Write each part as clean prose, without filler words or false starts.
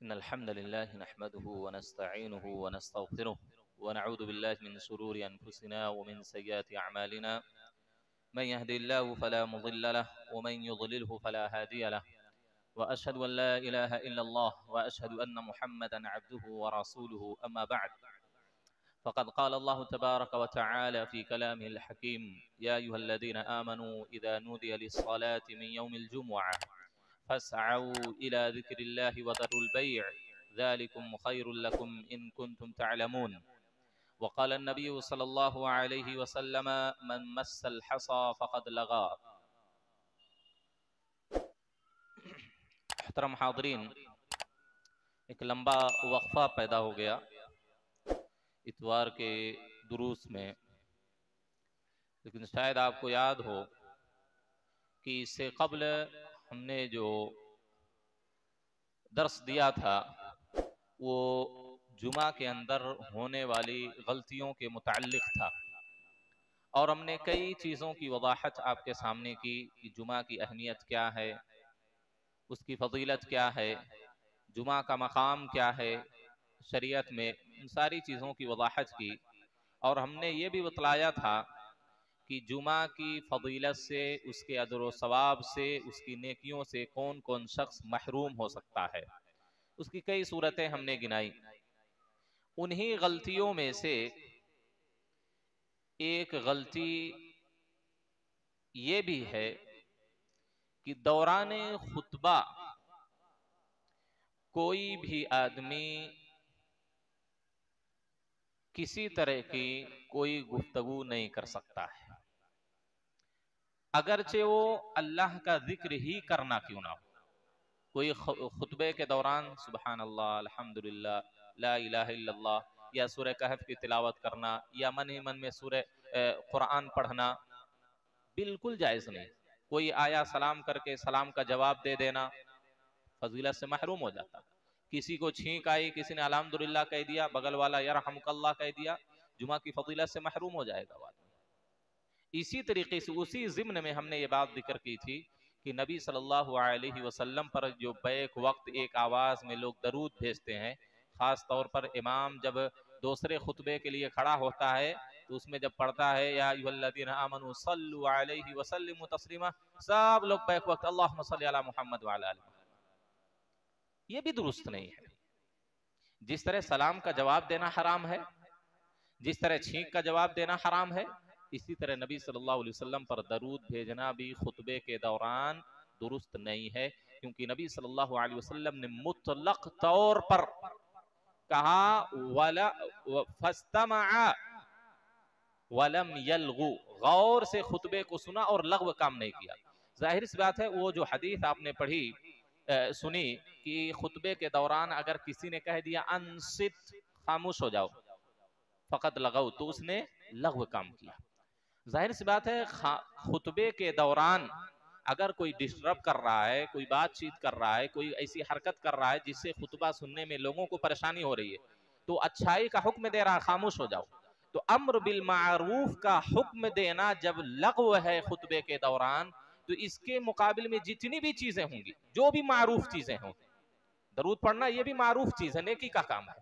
इन्नल हम्दुलिल्लाहि नहमदुहु व नस्तईनुहु व नस्तगफिरुह व नऊज़ु बिल्लाहि मिन शुरूरि अनफुसिना व मिन सय्यिआति अअमालिना मन यहदिल्लाहु फला मुज़िल्ल लहु व मन युज़लिलहु फला हादिय लहु व अशहदु अन ला इलाहा इल्लल्लाह व अशहदु अन्न मुहम्मदन अब्दुहु व रसूलुहु अम्मा बअद फ़क़द क़ाल अल्लाहु तबारक व तआला फ़ी कलामिहिल हकीम या अय्युहल्लज़ीना आमनू इज़ा नूदिय लिस्सलाति मिन यौमिल जुमुअह फस्अऊ इला ज़िक्रिल्लाहि व ज़रुल बैअ ज़ालिकुम खैरुल लकुम इन कुंतुम तअलमून वक़ाल नबी सल्लल्लाहु अलैहि वसल्लम मन मस्सल हसा फ़क़द लगा। मोहतरम हाज़रीन, एक लंबा वक्फ़ा पैदा हो गया इतवार के दुरूस में, लेकिन शायद आपको याद हो कि इससे कब्ल हमने जो दर्स दिया था वो जुमा के अंदर होने वाली गलतियों के मुताल्लिक़ था और हमने कई चीज़ों की वज़ाहत आपके सामने की कि जुमा की अहमियत क्या है, उसकी फजीलत क्या है, जुमा का मकाम क्या है शरीयत में, इन सारी चीज़ों की वज़ाहत की। और हमने ये भी बतलाया था कि जुमा की फजीलत से, उसके अजर व सवाब से, उसकी नेकियों से कौन कौन शख्स महरूम हो सकता है। उसकी कई सूरतें हमने गिनाई। उन्हीं गलतियों में से एक गलती ये भी है कि दौराने खुतबा कोई भी आदमी किसी तरह की कोई गुफ्तगू नहीं कर सकता है, अगरचे वो अल्लाह का जिक्र ही करना क्यों ना हो। कोई खुतबे के दौरान सुबहान अल्लाह, अल्हम्दुलिल्लाह, ला इलाहा इल्लल्लाह या सूरह कहफ की तिलावत करना या मन ही मन में सूरह कुरान पढ़ना बिल्कुल जायज़ नहीं। कोई आया सलाम करके सलाम का जवाब दे देना फजीलत से महरूम हो जाता। किसी को छींक आई, किसी ने अल्हम्दुलिल्लाह कह दिया, बगल वाला यरहमुकल्लाह कह दिया, जुमा की फजीलत से महरूम हो जाएगा वो आदमी। इसी तरीके से उसी ज़िम्न में हमने ये बात जिक्र की थी कि नबी सल्लल्लाहु अलैहि वसल्लम पर जो बैक वक्त एक आवाज़ में लोग दरूद भेजते हैं, ख़ास तौर पर इमाम जब दूसरे खुतबे के लिए खड़ा होता है तो उसमें जब पढ़ता है या अय्युहल्लज़ीना आमनू सल्लु अलैहि वसल्लिमु तस्लीमा, सब लोग बैक वक्त अल्लाहुम्मा सल्ली अला मुहम्मद व अला आलि मुहम्मद, ये भी दुरुस्त नहीं है। जिस तरह सलाम का जवाब देना हराम है, जिस तरह छींक का जवाब देना हराम है, इसी तरह नबी सल्लल्लाहु अलैहि वसल्लम पर दरूद भेजना भी खुतबे के दौरान दुरुस्त नहीं है, क्योंकि नबी सल्लल्लाहु अलैहि वसल्लम ने मुतलक तौर पर कहा वला फस्तमअ वलम यलगु, गौर से खुतबे को सुना और लग़्व काम नहीं किया। जाहिर सी बात है वो जो हदीस आपने पढ़ी सुनी कि खुतबे के दौरान अगर किसी ने कह दिया अनसित, खामोश हो जाओ, फ़क़त लगाओ, तो उसने लग़्व काम किया। जाहिर सी बात है खुतबे के दौरान अगर कोई डिस्टर्ब कर रहा है, कोई बातचीत कर रहा है, कोई ऐसी हरकत कर रहा है जिससे खुतबा सुनने में लोगों को परेशानी हो रही है, तो अच्छाई का हुक्म दे रहा है, खामोश हो जाओ। तो अम्र बिल मारूफ का हुक्म देना जब लग़्व है खुतबे के दौरान, तो इसके मुकाबिल में जितनी भी चीजें होंगी, जो भी मारूफ चीजें हों, दरूद पढ़ना ये भी मारूफ चीज है, नेकी का काम है,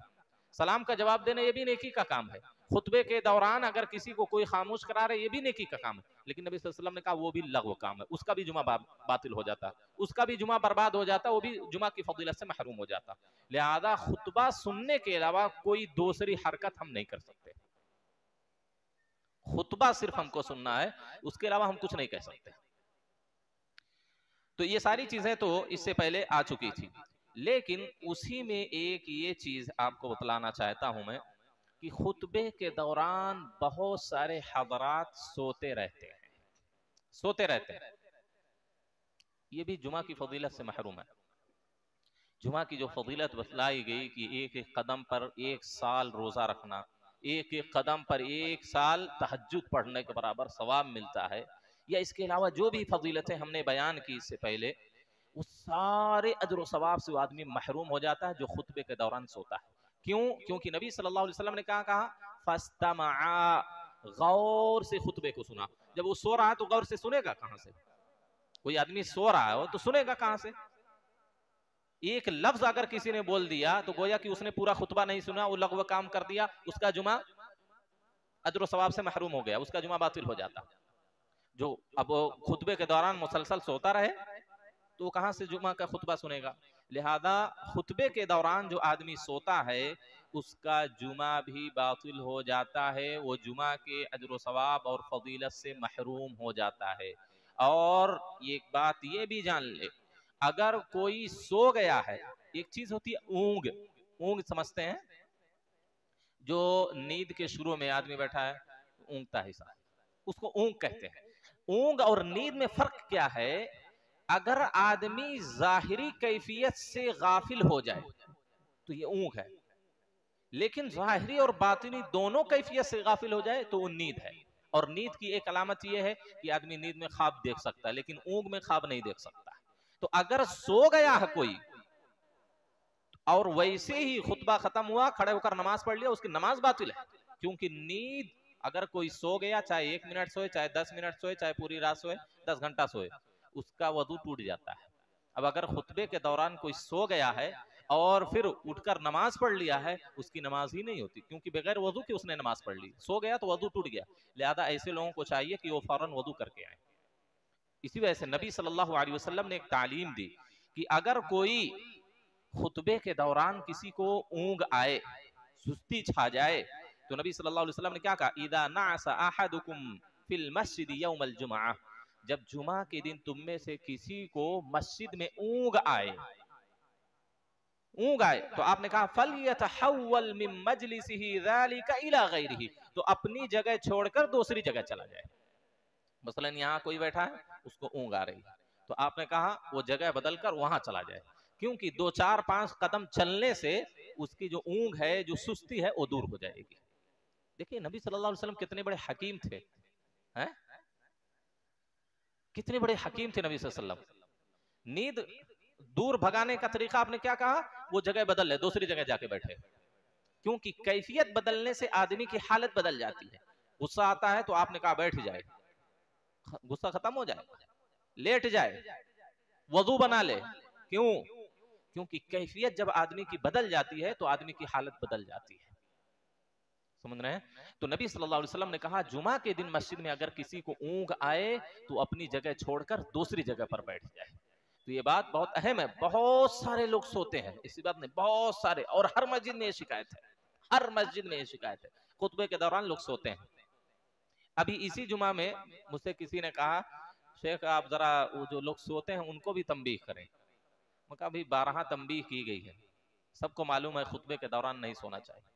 सलाम का जवाब देना ये भी नेकी का काम है, खुतबे के दौरान अगर किसी को कोई खामोश करा रहे ये भी नेकी का काम है। लेकिन नबी सल्लल्लाहु अलैहि वसल्लम ने कहा वो भी लग़्व काम है, उसका भी जुमा बातिल हो जाता, उसका भी जुमा बर्बाद हो जाता, वो भी जुमा की फजीलत से महरूम हो जाता। लिहाजा खुतबा सुनने के अलावा कोई दूसरी हरकत हम नहीं कर सकते। खुतबा सिर्फ हमको सुनना है, उसके अलावा हम कुछ नहीं कह सकते। तो ये सारी चीजें तो इससे पहले आ चुकी थी, लेकिन उसी में एक ये चीज आपको बतलाना चाहता हूं मैं कि खुतबे के दौरान बहुत सारे हज़रात सोते रहते हैं, सोते रहते हैं, ये भी जुमा की फजीलत से महरूम है। जुमा की जो फजीलत बतलाई गई कि एक एक कदम पर एक साल रोजा रखना, एक एक कदम पर एक साल तहज्जुद पढ़ने के बराबर सवाब मिलता है, या इसके अलावा जो भी फजीलतें हमने बयान की इससे पहले, उस सारे अजर व सवाब से वो आदमी महरूम हो जाता है जो खुतबे के दौरान सोता है। क्यों? क्योंकि नबी सल्लल्लाहु अलैहि वसल्लम ने कहा फस्तमअ, गौर से खुतबे को सुना। जब वो सो रहा है तो गौर से सुनेगा कहां से? कोई आदमी सो रहा हो तो सुनेगा कहां से? एक लफ्ज अगर किसी ने बोल दिया तो गोया कि उसने पूरा खुतबा नहीं सुना, वो लग़्व काम कर दिया, उसका जुमा अजर सवाब से महरूम हो गया, उसका जुमा बातिल हो जाता। जो अब खुतबे के दौरान मुसलसल सोता रहे तो कहां से जुमा का खुतबा सुनेगा। लिहाजा खुतबे के दौरान जो आदमी सोता है उसका जुमा भी बातिल हो जाता है, वो जुमा के अजर सवाब और फजीलत से महरूम हो जाता है। और एक बात ये भी जान ले, अगर कोई सो गया है, एक चीज होती है ऊंग, ऊंग समझते हैं, जो नींद के शुरू में आदमी बैठा है ऊँगता है, उसको ऊंग कहते हैं। ऊंग और नींद में फर्क क्या है? अगर आदमी जाहिरी कैफियत से गाफिल हो जाए तो ये ऊंग है, लेकिन जाहिरी और बातिनी दोनों कैफियत से गाफिल हो जाए तो वो नींद है। और नींद की एक अलामत यह है कि आदमी नींद में ख्वाब देख सकता है, लेकिन ऊंग में ख्वाब नहीं देख सकता। तो अगर सो गया है कोई और वैसे ही खुतबा खत्म हुआ, खड़े होकर नमाज पढ़ लिया, उसकी नमाज बातिल है। क्योंकि नींद, अगर कोई सो गया, चाहे 1 मिनट सोए, चाहे 10 मिनट सोए, चाहे पूरी रात सोए, 10 घंटा सोए, उसका वजू टूट जाता है। अब अगर खुतबे के दौरान कोई सो गया है और फिर उठकर नमाज पढ़ लिया है, उसकी नमाज ही नहीं होती, क्योंकि बगैर वजू के उसने नमाज पढ़ ली। सो गया तो वजू टूट गया। लिहाजा ऐसे लोगों को चाहिए कि वो फौरन वजू करके आए। इसी वजह से नबी सल्लल्लाहु अलैहि वसल्लम ने एक तालीम दी कि अगर कोई खुतबे के दौरान किसी को ऊंग आए, सुस्ती छा जाए, तो नबी सल्लल्लाहु अलैहि वसल्लम ने क्या कहा? इदा नासा अहदुकुम फिल मस्जिद यौमल जुमा, जब जुमा के दिन तुम में से किसी को मस्जिद में ऊंग आए, ऊंग आए, तो आपने कहा फलयतहव्वल मिन मजलिसिही ज़ालिका इला गैरिही, तो अपनी जगह छोड़कर दूसरी जगह चला जाए। मसलन यहाँ कोई बैठा है, उसको ऊंग आ रही है, तो आपने कहा वो जगह बदलकर वहां चला जाए, क्योंकि 2, 4, 5 कदम चलने से उसकी जो ऊंग है, जो सुस्ती है, वो दूर हो जाएगी। देखिए नबी सल्लल्लाहु अलैहि वसल्लम कितने बड़े हकीम थे, हैं? कितने बड़े हकीम थे नबी सल्लल्लाहु अलैहि वसल्लम। नींद दूर भगाने का तरीका आपने क्या कहा? वो जगह बदल ले, दूसरी जगह जाके बैठे, क्योंकि कैफियत बदलने से आदमी की हालत बदल जाती है। गुस्सा आता है तो आपने कहा बैठ जाए, गुस्सा खत्म हो जाए, लेट जाए, वजू बना ले। क्यों? क्योंकि कैफियत जब आदमी की बदल जाती है तो आदमी की हालत बदल जाती है। समझ रहे हैं? तो नबी सल्लल्लाहु अलैहि वसल्लम ने कहा जुमा के दिन मस्जिद में अगर किसी को ऊंग आए तो अपनी जगह छोड़कर दूसरी जगह पर बैठ जाए। तो ये बात बहुत अहम है। बहुत सारे लोग सोते हैं, इसी बात में बहुत सारे, और हर मस्जिद में ये शिकायत है, हर मस्जिद में ये शिकायत है, खुतबे के दौरान लोग सोते हैं। अभी इसी जुमा में मुझसे किसी ने कहा, शेख आप जरा वो जो लोग सोते हैं उनको भी तंबीह करें। मैं कहा अभी 12 तंबीह की गई है, सबको मालूम है खुतबे के दौरान नहीं सोना चाहिए।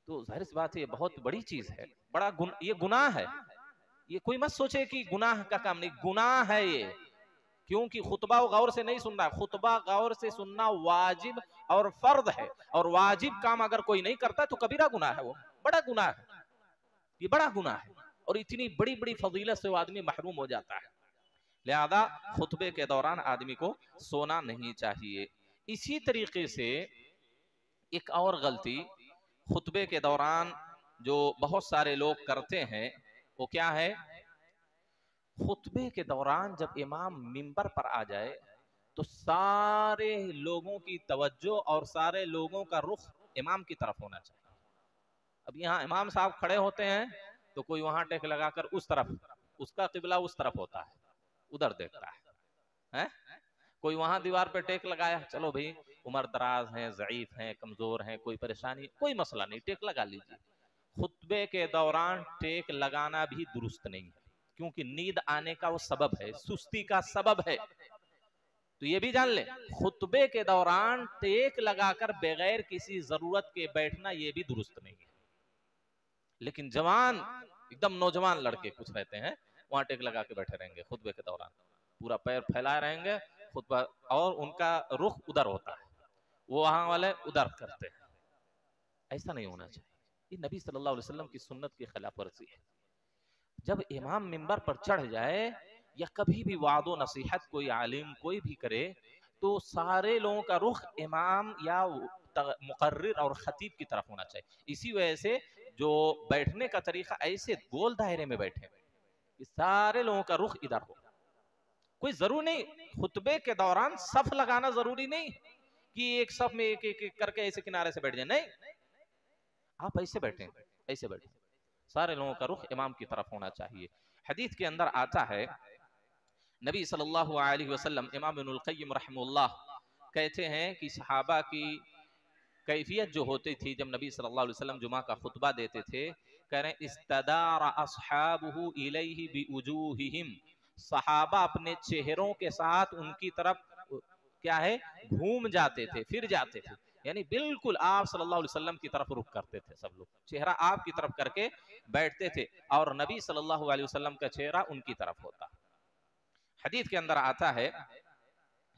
तो जाहिर सी बात है ये बहुत बड़ी चीज है, बड़ा ये गुनाह है। ये कोई मत सोचे कि गुनाह का काम नहीं, गुनाह है ये, क्योंकि खुतबा गौर से नहीं सुनना, खुतबा गौर से सुनना वाजिब और फर्ज है, और वाजिब काम अगर कोई नहीं करता तो कबीरा गुनाह है, वो बड़ा गुनाह है, ये बड़ा गुनाह है, और इतनी बड़ी बड़ी फजीलत से वो आदमी महरूम हो जाता है। लिहाजा खुतबे के दौरान आदमी को सोना नहीं चाहिए। इसी तरीके से एक और गलती खुतबे के दौरान जो बहुत सारे लोग करते हैं वो क्या है? खुतबे के दौरान जब इमाम मिंबर पर आ जाए तो सारे लोगों की तवज्जो और सारे लोगों का रुख इमाम की तरफ होना चाहिए। अब यहाँ इमाम साहब खड़े होते हैं तो कोई वहां टेक लगाकर उस तरफ, उसका किबला उस तरफ होता है, उधर देखता है? कोई वहां दीवार पे टेक लगाया, चलो भाई उम्र दराज हैं, ज़ईफ हैं, कमजोर हैं, कोई परेशानी, कोई मसला नहीं, टेक लगा लीजिए। खुतबे के दौरान टेक लगाना भी दुरुस्त नहीं है, क्योंकि नींद आने का वो सबब है, सुस्ती का सबब है। तो ये भी जान ले, खुतबे के दौरान टेक लगाकर बगैर किसी जरूरत के बैठना ये भी दुरुस्त नहीं है। लेकिन जवान एकदम नौजवान लड़के कुछ रहते हैं, वहां टेक लगा के बैठे रहेंगे खुतबे के दौरान, पूरा पैर फैलाए रहेंगे खुतबा, और उनका रुख उधर होता है, वो वहां वाले उधर करते हैं। ऐसा नहीं होना चाहिए, ये नबी सल्लल्लाहु अलैहि वसल्लम की सुन्नत की खिलाफ वर्जी है। जब इमाम मिंबर पर चढ़ जाए या कभी भी वादो नसीहत कोई आलिम कोई भी करे तो सारे लोगों का रुख इमाम या मुकर्रिर और खतीब की तरफ होना चाहिए। इसी वजह से जो बैठने का तरीका ऐसे गोल दायरे में बैठे कि सारे लोगों का रुख इधर हो। कोई जरूरी नहीं खुतबे के दौरान सफ लगाना जरूरी नहीं, कि एक सब में एक एक करके ऐसे किनारे से बैठ जाए, नहीं, आप ऐसे बैठे, ऐसे बैठे, सारे लोगों का रुख इमाम की तरफ होना चाहिए। हदीस के अंदर आता है, नबी सल्लल्लाहु अलैहि वसल्लम, इमाम इब्नुल क़य्यिम रहमतुल्लाह कहते हैं कि सहाबा की कैफियत जो होती थी जब नबी सल्लल्लाहु अलैहि वसल्लम जुमा का खुतबा देते थे, कह रहे इस्तदार अस्हाबुहु इलैहि बिउजूहिहिम, सहाबा अपने चेहरों के साथ उनकी तरफ क्या है घूम जाते थे, फिर जाते थे, यानी बिल्कुल आप सल्लल्लाहु अलैहि वसल्लम की तरफ रुख करते थे, सब लोग चेहरा आपकी तरफ करके बैठते थे और नबी सल्लल्लाहु अलैहि वसल्लम का चेहरा उनकी तरफ होता। हदीस के अंदर आता है,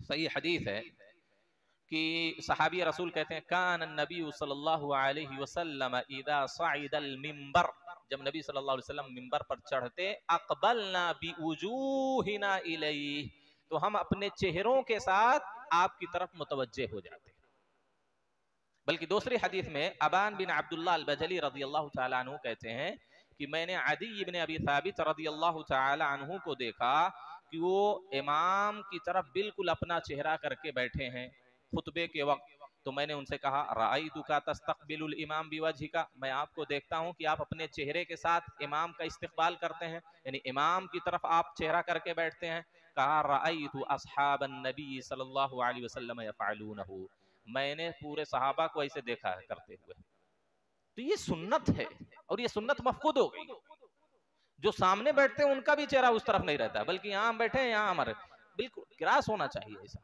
सही हदीस है कि सहाबी रसूल कहते हैं कान नबी सल्लल्लाहु अलैहि वसल्लम इदा सईदल मिंबर, जब नबी सल्लल्लाहु अलैहि वसल्लम मिंबर पर चढ़ते, अक़बलना बिउजूहिना इलैहि, तो हम अपने चेहरों के साथ आपकी तरफ मुतवज्जे हो जाते। बल्कि दूसरी हदीस में अबान बिन अब्दुल्लाह अल-बजली रज़ियल्लाहु तआला अन्हु कहते हैं कि मैंने अदी इब्न अबी साबित रज़ियल्लाहु तआला अन्हु को देखा कि वो इमाम की तरफ बिल्कुल अपना चेहरा करके बैठे हैं खुतबे के वक्त। तो मैंने उनसे कहा राअयतुका तस्तक़बिलुल इमाम बिवजहिका, मैं आपको देखता हूं कि आप अपने चेहरे के साथ इमाम का इस्तक़बाल करते हैं, यानी इमाम की तरफ आप चेहरा करके बैठते हैं। कहा राअयतु अस्हाबन नबी सल्लल्लाहु अलैहि वसल्लम यफ़अलूनहु, मैंने पूरे सहाबा को ऐसे देखा है करते हुए। तो ये सुन्नत है और ये सुन्नत मफकूद हो गई। जो सामने बैठते हैं उनका भी चेहरा उस तरफ नहीं रहता, बल्कि यहाँ बैठे हैं, यहाँ हमारे बिल्कुल किरास होना चाहिए, ऐसा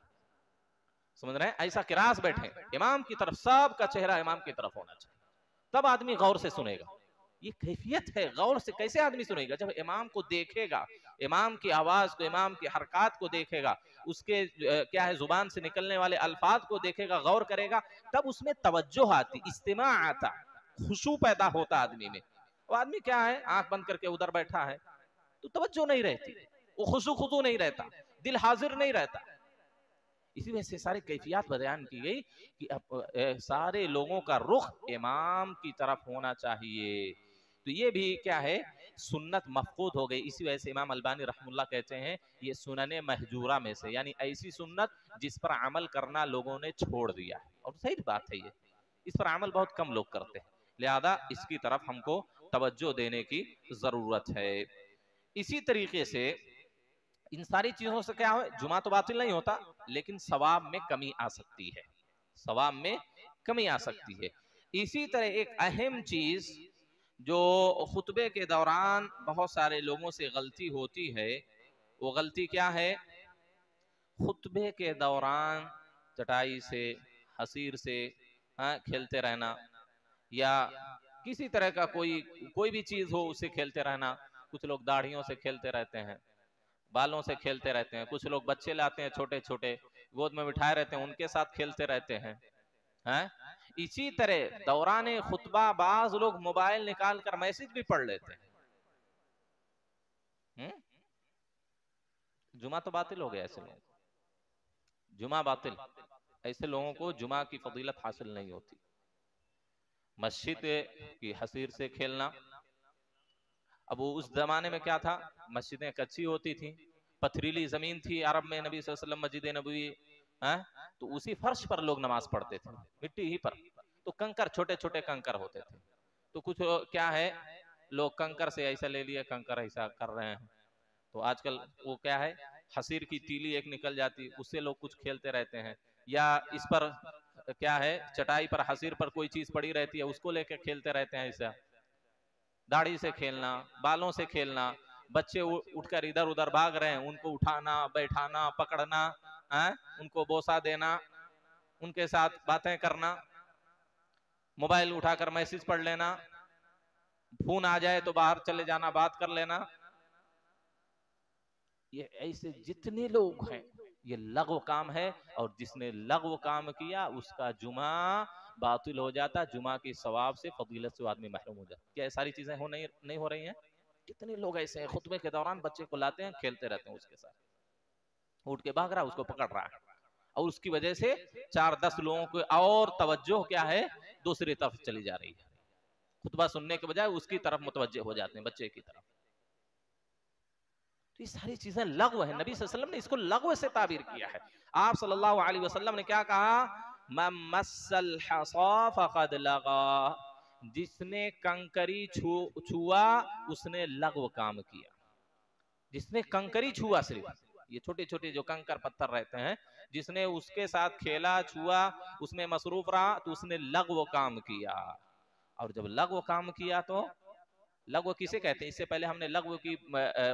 समझ रहे हैं, ऐसा किरास बैठे इमाम की तरफ, सबका चेहरा इमाम की तरफ होना चाहिए, तब आदमी गौर से सुनेगा। ये कैफियत है, गौर से कैसे आदमी सुनेगा, जब इमाम को देखेगा, इमाम की आवाज को, इमाम की हरकत को देखेगा, उसके क्या है जुबान से निकलने वाले अल्फाज को देखेगा, गौर करेगा, तब उसमें तवज्जो आती, इस्तिमा आता, खुशू पैदा होता आदमी में। वो आदमी क्या है आंख बंद करके उधर बैठा है तो तवज्जो नहीं रहती, वो खुशू खुशू नहीं रहता, दिल हाजिर नहीं रहता। इसी वजह से सारी कैफियत बयान की गई कि अब सारे लोगों का रुख इमाम की तरफ होना चाहिए। तो ये भी क्या है सुन्नत मफकूद हो गई। इसी वजह से इमाम अलबानी रहमुल्लाह कहते हैं ये सुनने महजूरा में से, यानी ऐसी सुन्नत जिस पर अमल करना लोगों ने छोड़ दिया है, और सही बात है, ये इस पर अमल बहुत कम लोग करते हैं, लिहाजा इसकी तरफ हमको तवज्जो देने की जरूरत है। इसी तरीके से इन सारी चीजों से क्या है, जुमा तो बातिल नहीं होता, लेकिन सवाब में कमी आ सकती है, सवाब में कमी आ सकती है। इसी तरह एक अहम चीज जो खुतबे के दौरान बहुत सारे लोगों से गलती होती है, वो गलती क्या है, खुतबे के दौरान चटाई से, हसीर से खेलते रहना, या किसी तरह का कोई भी चीज हो उससे खेलते रहना। कुछ लोग दाढ़ियों से खेलते रहते हैं, बालों से खेलते रहते हैं, कुछ लोग बच्चे लाते हैं छोटे छोटे गोद में बिठाए रहते हैं, उनके साथ खेलते रहते हैं, हैं? इसी तरह दौरान खुतबा बाज लोग मोबाइल निकाल कर मैसेज भी पढ़ लेते हैं। जुमा तो बातिल हो गया ऐसे लोगों, जुमा बातिल, ऐसे लोगों को जुमा की फजीलत हासिल नहीं होती। मस्जिद की हसीर से खेलना, अब उस जमाने में क्या था, मस्जिदें कच्ची होती थी, पथरीली जमीन थी अरब में, नबी सल्लल्लाहु अलैहि वसल्लम मस्जिद नबवी तो उसी फर्श पर लोग नमाज पढ़ते थे, मिट्टी ही पर, तो कंकर छोटे छोटे कंकर होते थे, तो कुछ क्या है लोग कंकर से ऐसा ले लिए, कंकर ऐसा कर रहे हैं, तो आजकल वो क्या है हसीर की तीली एक निकल जाती, उससे लोग कुछ खेलते रहते हैं, या इस पर क्या है चटाई पर हसीर पर कोई चीज पड़ी रहती है उसको लेकर खेलते रहते हैं। ऐसा दाढ़ी से खेलना, बालों से खेलना, बच्चे उठकर इधर उधर भाग रहे हैं, उनको उठाना, बैठाना, पकड़ना, उनको बोसा देना, उनके साथ बातें करना, मोबाइल उठाकर मैसेज पढ़ लेना, फोन आ जाए तो बाहर चले जाना, बात कर लेना। ये ऐसे जितने लोग हैं ये लग़्व काम है, और जिसने लग़्व काम किया उसका जुमा बातिल हो जाता, जुमा की सवाब से, फजीलत से आदमी महरूम हो जाता। क्या सारी चीजें नहीं हो रही हैं? कितने लोग ऐसे हैं खुतबे के दौरान बच्चे को लाते हैं, खेलते रहते हैं उसके साथ, उठ के भाग रहा है, उसको पकड़ रहा है, और उसकी वजह से 4-10 लोगों को और तवज्जो क्या है दूसरी तरफ चली जा रही है, खुतबा सुनने के बजाय उसकी तरफ मुतवज्जे हो जाते हैं, बच्चे की तरफ। तो ये सारी चीजें लग़्व है, नबी सल्लल्लाहु अलैहि वसल्लम ने इसको लग़्व से ताबीर किया है। आप सल्लल्लाहु अलैहि वसल्लम ने क्या कहा मम्मसल हसा फक़द लगा, जिसने कंकरी छुआ उसने लग़्व काम किया। जिसने कंकरी छुआ, सिर्फ ये छोटे छोटे जो कंकर पत्थर रहते हैं, जिसने उसके साथ खेला छुआ उसमें मसरूफ रहा तो उसने लग़्व काम किया। और जब लग़्व काम किया तो लग़्व किसे कहते हैं? इससे पहले हमने लग़्व की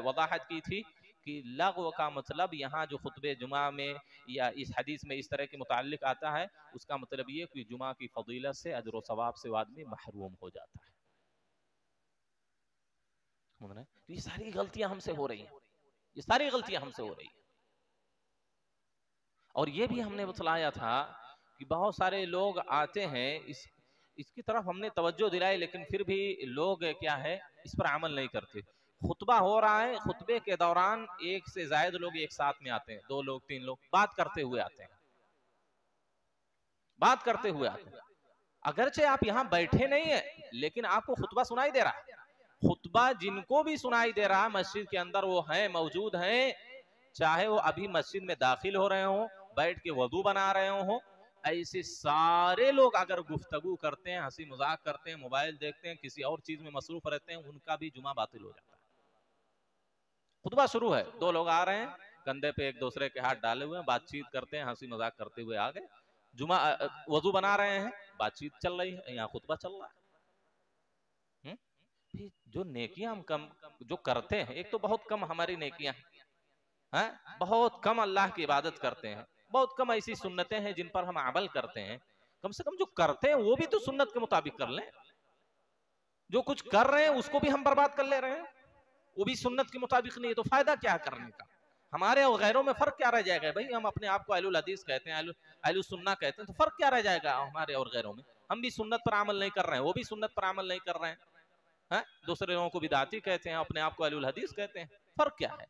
वज़ाहत की थी कि लग़्व का मतलब यहाँ जो खुतबे जुमा में या इस हदीस में इस तरह के मुताल्लिक आता है, उसका मतलब ये कि जुमा की फजीलत से, अजर व सवाब से आदमी महरूम हो जाता है। तो ये सारी गलतियां हमसे हो रही हैं, ये सारी गलतियां हमसे हो रही हैं। और ये भी हमने बतलाया था कि बहुत सारे लोग आते हैं, इसकी तरफ हमने तवज्जो दिलाई, लेकिन फिर भी लोग क्या है, इस पर अमल नहीं करते। खुतबा हो रहा है, खुतबे के दौरान एक से ज्यादा लोग एक साथ में आते हैं, 2 लोग 3 लोग बात करते हुए आते हैं, बात करते हुए आते हैं। अगरचे आप यहाँ बैठे नहीं है, लेकिन आपको खुतबा सुनाई दे रहा है। खुतबा जिनको भी सुनाई दे रहा है मस्जिद के अंदर, वो हैं, मौजूद हैं, चाहे वो अभी मस्जिद में दाखिल हो रहे हो, बैठ के वजू बना रहे हो, ऐसे सारे लोग अगर गुफ्तगू करते हैं, हंसी मजाक करते हैं, मोबाइल देखते हैं, किसी और चीज में मसरूफ रहते हैं, उनका भी जुमा बातिल हो जाता है। खुतबा शुरू है, 2 लोग आ रहे हैं, कंधे पे एक दूसरे के हाथ डाले हुए हैं, बातचीत करते हैं, हंसी मजाक करते हुए आ गए। जुमा वजू बना रहे हैं, बातचीत चल रही है, यहाँ खुतबा चल रहा है। जो नेकियां हम कम जो करते हैं, एक तो बहुत कम हमारी नेकियां हैं, बहुत कम अल्लाह की इबादत करते हैं, बहुत कम ऐसी सुन्नतें हैं जिन पर हम अमल करते हैं। कम से कम जो करते हैं वो भी तो सुन्नत के मुताबिक कर लें। जो कुछ कर रहे हैं उसको भी हम बर्बाद कर ले रहे हैं, वो भी सुन्नत के मुताबिक नहीं है, तो फायदा क्या करने का? हमारे और गैरों में फर्क क्या रह जाएगा? भाई हम अपने आप को अहलुल हदीस कहते हैं, अहलुस सुन्ना कहते हैं, तो फर्क क्या रह जाएगा हमारे और गैरों में? हम भी सुन्नत पर अमल नहीं कर रहे हैं, वो भी सुन्नत पर अमल नहीं कर रहे हैं, दूसरे लोगों को बिदाती कहते हैं, अपने आप को अहलुल हदीस कहते हैं, फर्क क्या है?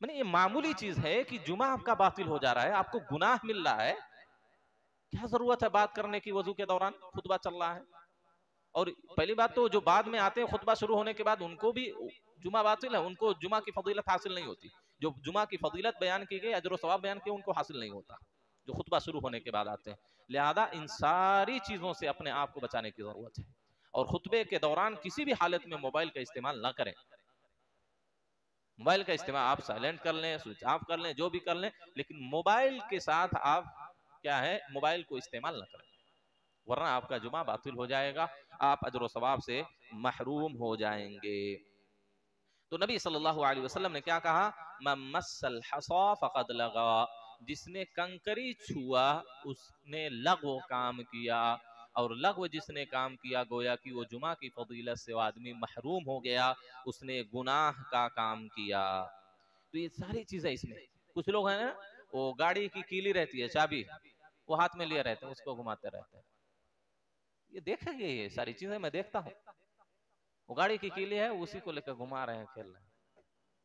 मैंने ये मामूली चीज है कि जुमा आपका बातिल हो जा रहा है, आपको गुनाह मिल रहा है, क्या जरूरत है बात करने की वजू के दौरान, खुतबा चल रहा है। और पहली बात तो जो बाद में आते हैं खुतबा शुरू होने के बाद, उनको भी जुमा बातिल है, उनको जुमा की फजीलत हासिल नहीं होती। जो जुमा की फजीलत बयान की गई, अजर सवाब बयान किए, उनको हासिल नहीं होता, जो खुतबा शुरू होने के बाद आते हैं। लिहाजा इन सारी चीजों से अपने आप को बचाने की जरूरत है। और खुतबे के दौरान किसी भी हालत में मोबाइल का इस्तेमाल ना करें। मोबाइल का इस्तेमाल आप साइलेंट कर लें, स्विच ऑफ कर लें, जो भी कर लें, लेकिन मोबाइल के साथ आप क्या है, मोबाइल को इस्तेमाल ना करें, वरना आपका जुमा बातिल हो जाएगा, आप अजर व सवाब से महरूम हो जाएंगे। तो नबी सल्लल्लाहु अलैहि वसल्लम ने क्या कहा? मम्मसल हसा फक़द लगा, जिसने कंकरी छुआ उसने लग़्व काम किया। और लग़्व जिसने काम किया, गोया कि वो जुमा की फजीलत से आदमी महरूम हो गया, उसने गुनाह का काम किया। तो ये सारी चीजें इसमें, कुछ लोग हैं ना, वो गाड़ी की कीली रहती है, चाबी वो हाथ में लिए रहते हैं, उसको घुमाते रहते हैं। ये देखेंगे, ये सारी चीजें मैं देखता हूँ, वो गाड़ी की कीली है, उसी को लेकर घुमा रहे हैं, खेल रहे हैं,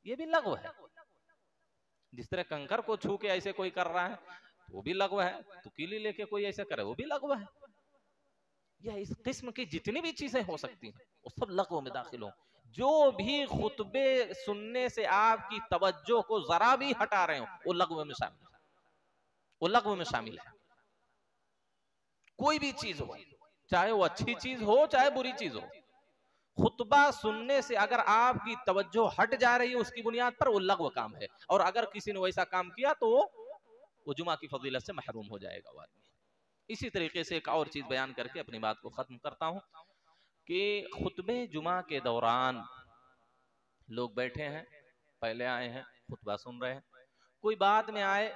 ये भी लग़्व है। जिस तरह कंकर को छू के ऐसे कोई कर रहा है वो भी लग़्व है, तो कीली लेके कोई ऐसे करे वो भी लग़्व है। या इस किस्म की जितनी भी चीजें हो सकती हैं वो सब लग़्व में दाखिल हो। जो भी खुतबे सुनने से आपकी तवज्जो को जरा भी हटा रहे हो, वो लग़्व में शामिल है, वो लग़्व में शामिल है। कोई भी चीज हो, चाहे वो अच्छी चीज हो चाहे बुरी चीज हो, खुतबा सुनने से अगर आपकी तवज्जो हट जा रही है उसकी बुनियाद पर, वो लग़्व काम है। और अगर किसी ने वैसा काम किया तो वो जुमा की फजीलत से महरूम हो जाएगा वो आदमी। इसी तरीके से एक और चीज बयान करके अपनी बात को खत्म करता हूं कि खुतबे जुमा के दौरान लोग बैठे हैं, पहले आए हैं, खुतबा सुन रहे हैं, कोई बाद में आए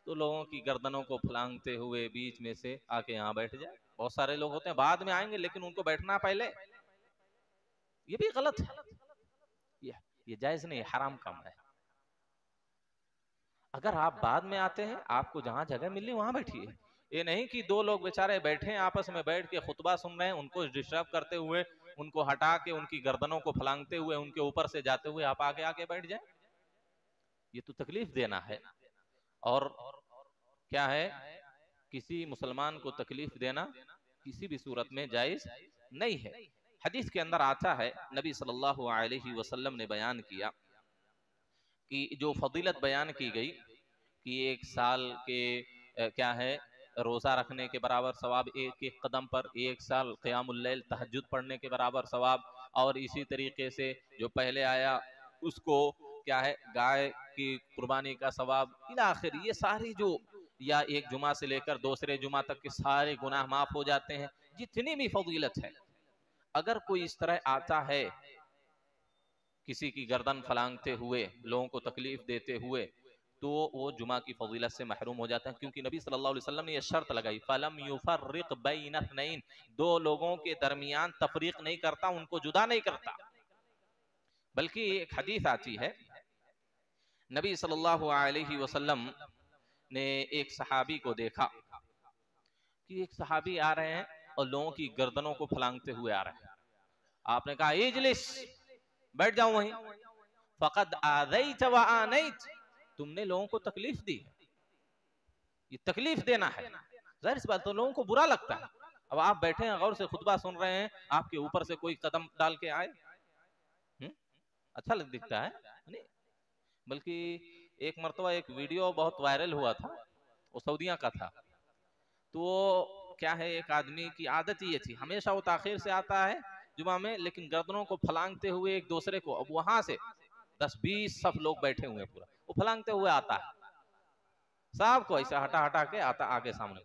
तो लोगों की गर्दनों को फलांगते हुए बीच में से आके यहाँ बैठ जाए। बहुत सारे लोग होते हैं बाद में आएंगे लेकिन उनको बैठना पहले, ये भी गलत है, ये जायज नहीं, हराम काम है। अगर आप बाद में आते हैं, आपको जहां जगह मिली वहां बैठिए। ये नहीं कि 2 लोग बेचारे बैठे हैं, आपस में बैठ के खुतबा सुन रहे हैं, उनको डिस्टर्ब करते हुए, उनको हटा के, उनकी गर्दनों को फलांगते हुए, उनके ऊपर से जाते हुए आप आगे आके बैठ जाए, ये तो तकलीफ देना है। और क्या है, किसी मुसलमान को तकलीफ देना किसी भी सूरत में जायज नहीं है। हदीस के अंदर आता है, नबी सल्लल्लाहु अलैहि वसल्लम ने बयान किया कि जो फजीलत बयान की गई कि 1 साल के क्या है रोज़ा रखने के बराबर सवाब, एक एक कदम पर 1 साल क़ियामुल लैल तहज्जुद पढ़ने के बराबर सवाब, और इसी तरीके से जो पहले आया उसको क्या है गाय की कुर्बानी का सवाब इला आखिर। ये सारी जो या एक जुमा से लेकर दूसरे जुमा तक के सारे गुनाह माफ हो जाते हैं। जितनी भी फजीलत है, अगर कोई इस तरह आता है किसी की गर्दन फलांगते हुए, लोगों को तकलीफ देते हुए, तो वो जुमा की फजीलत से महरूम हो जाता है, क्योंकि नबी सल्लल्लाहु अलैहि वसल्लम ने यह शर्त लगाई, फलम युफर्रिक बैन इत्नैन, दो लोगों के दरमियान तफरीक नहीं करता, उनको जुदा नहीं करता। बल्कि एक हदीस आती है, नबी सल्लल्लाहु अलैहि वसल्लम ने एक सहाबी को देखा कि एक सहाबी आ रहे हैं और लोगों की गर्दनों को फलांगते हुए आ रहे हैं। आपने कहा इजलिस, बैठ जाओ वहीं, फकद आदैत व आनैत, तुमने लोगों को तकलीफ दी, ये तकलीफ देना है। जाहिर सी बात, तो लोगों को बुरा लगता है। अब आप बैठे हैं गौर से खुतबा सुन रहे हैं, आपके ऊपर से कोई कदम डाल के आए, अच्छा दिखता है नहीं? बल्कि एक मरतबा एक वीडियो बहुत वायरल हुआ था, वो सऊदिया का था। तो क्या है, एक आदमी की आदत ये थी, हमेशा वो ताखिर से आता है जुमा में, लेकिन गर्दनों को फलांगते हुए एक दूसरे को, अब वहां से 10-20 सब लोग बैठे हुए पूरा, वो फलांगते हुए आता है, सबको ऐसा हटा हटा के आता आगे सामने।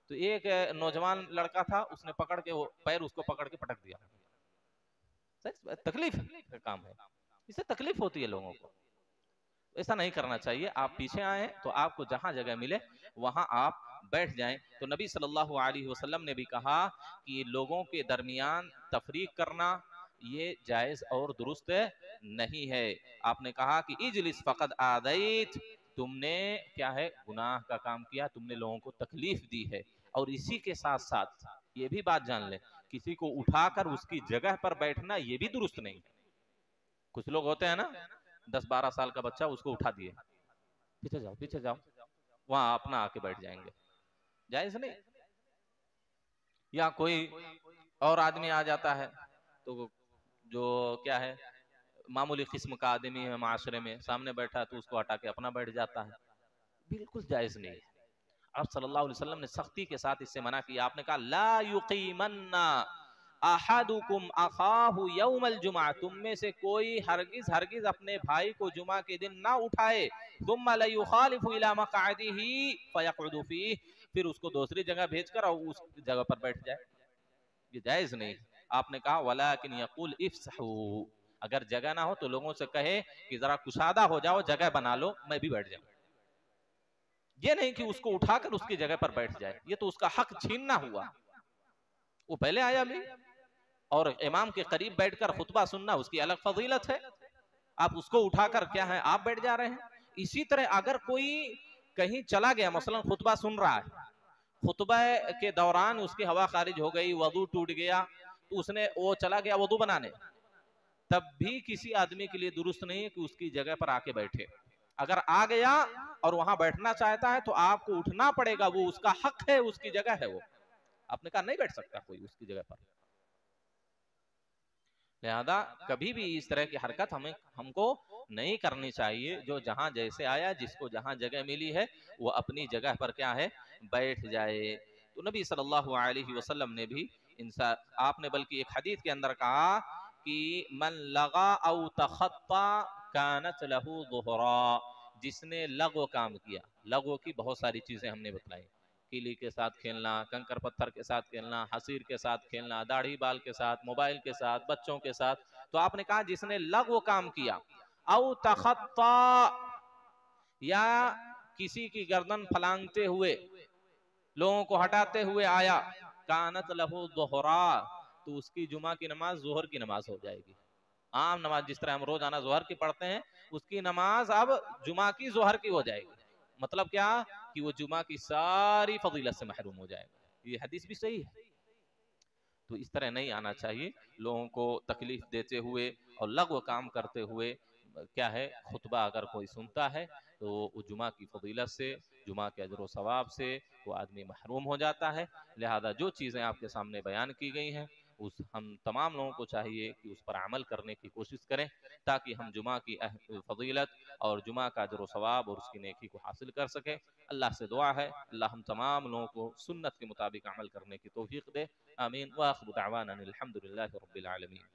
तो एक नौजवान लड़का था, उसने पकड़ के वो पैर उसको पकड़ के पटक दिया। तकलीफ का काम है, इससे तकलीफ होती है लोगों को, ऐसा नहीं करना चाहिए। आप पीछे आए तो आपको जहां जगह मिले वहां आप बैठ जाएं। तो नबी सल्लल्लाहु अलैहि वसल्लम ने भी कहा कि लोगों के दरमियान तफरीक करना ये जायज और दुरुस्त नहीं है। आपने कहा कि इजलिस फकद आदैत, तुमने क्या है गुनाह का काम किया, तुमने लोगों को तकलीफ दी है। और इसी के साथ साथ ये भी बात जान ले, किसी को उठाकर उसकी जगह पर बैठना ये भी दुरुस्त नहीं। कुछ लोग होते हैं ना, 10-12 साल का बच्चा, उसको उठा दिए, पीछे जाओ पीछे जाओ, वहां अपना आके बैठ जाएंगे, जायज नहीं। या कोई और आदमी आ जाता है तो जो क्या है मामूली किस्म का आदमी है माशरे में, सामने बैठा है तो उसको हटा के अपना बैठ जाता है, बिल्कुल जायज नहीं है। आप सल्लल्लाहु अलैहि वसल्लम ने सख्ती के साथ इससे मना किया। आपने कहा ला युकीमन्ना अहादुकुम अखाहु यौमल जुमा, तुम में से कोई हरगिज हरगिज अपने भाई को जुमा के दिन ना उठाए, सुम्मा ला युखालिफु इला मक़अदिही फयक़उदु फीह, फिर उसको दूसरी जगह भेजकर और उस जगह पर बैठ जाए, ये जायज नहीं। आपने कहा वलाकिन यक़ूल इफ्सहू, अगर जगह ना हो तो लोगों से कहे कि जरा कुशादा हो जाओ, जगह बना लो, मैं भी बैठ जाऊं। ये नहीं कि उसको उठाकर उसकी जगह पर बैठ जाए, ये तो उसका हक छीनना हुआ। वो पहले आया भी, और इमाम के करीब बैठकर खुतबा सुनना उसकी अलग फजीलत है, आप उसको उठाकर क्या है आप बैठ जा रहे हैं। इसी तरह अगर कोई कहीं चला गया, मसलन खुतबा सुन रहा है, खुतबा के दौरान उसकी हवा खारिज हो गई, वजू टूट गया, तो उसने वो चला गया वजू बनाने, तब भी किसी आदमी के लिए दुरुस्त नहीं है कि उसकी जगह पर आके बैठे। अगर आ गया और वहां बैठना चाहता है तो आपको उठना पड़ेगा, वो उसका हक है, उसकी जगह है वो। आपने कहा नहीं बैठ सकता कोई उसकी जगह पर। लिहाजा कभी भी इस तरह की हरकत हमको नहीं करनी चाहिए। जो जहां जैसे आया, जिसको जहां जगह मिली है वो अपनी जगह पर क्या है बैठ जाए। तो नबी सल्लल्लाहु अलैहि वसल्लम ने भी आपने बल्कि एक हदीस के अंदर कहा कि मन लगा औ तखत्ता कानत लहू ज़ुहरा, जिसने लग़्व काम किया, लग़्व की बहुत सारी चीजें हमने बतलाई, कीली के साथ खेलना, कंकर पत्थर के साथ खेलना, हसीर के साथ खेलना, दाढ़ी बाल के साथ, मोबाइल के साथ, बच्चों के साथ। तो आपने कहा जिसने लग़्व काम किया, औ तखत्ता, या किसी की गर्दन फलांगते हुए, लोगों को हटाते हुए आया, कानत लहू ज़ुहरा, तो उसकी जुमा की नमाज जोहर की नमाज हो जाएगी। आम नमाज जिस तरह हम रोजाना जोहर की पढ़ते हैं, उसकी नमाज अब जुमा की जोहर की हो जाएगी। मतलब क्या कि वो जुमा की सारी फजीलत से महरूम हो जाएगा। ये हदीस भी सही है। तो इस तरह नहीं आना चाहिए, लोगों को तकलीफ देते हुए और लग़्व काम करते हुए। क्या है खुतबा अगर कोई सुनता है तो वो जुमा की फजीलत से जुमा के अजर व सवाब से वो आदमी महरूम हो जाता है। लिहाजा जो चीज़ें आपके सामने बयान की गई हैं उस हम तमाम लोगों को चाहिए कि उस पर अमल करने की कोशिश करें, ताकि हम जुमा की फजीलत और जुमा का अजर व सवाब और उसकी नेकी को हासिल कर सकें। अल्लाह से दुआ है अल्लाह हम तमाम लोगों को सुन्नत के मुताबिक अमल करने की तौफीक दे। आमीन। व आखिर दावाना अनिल हम्दुलिल्लाहि रब्बिल आलमीन।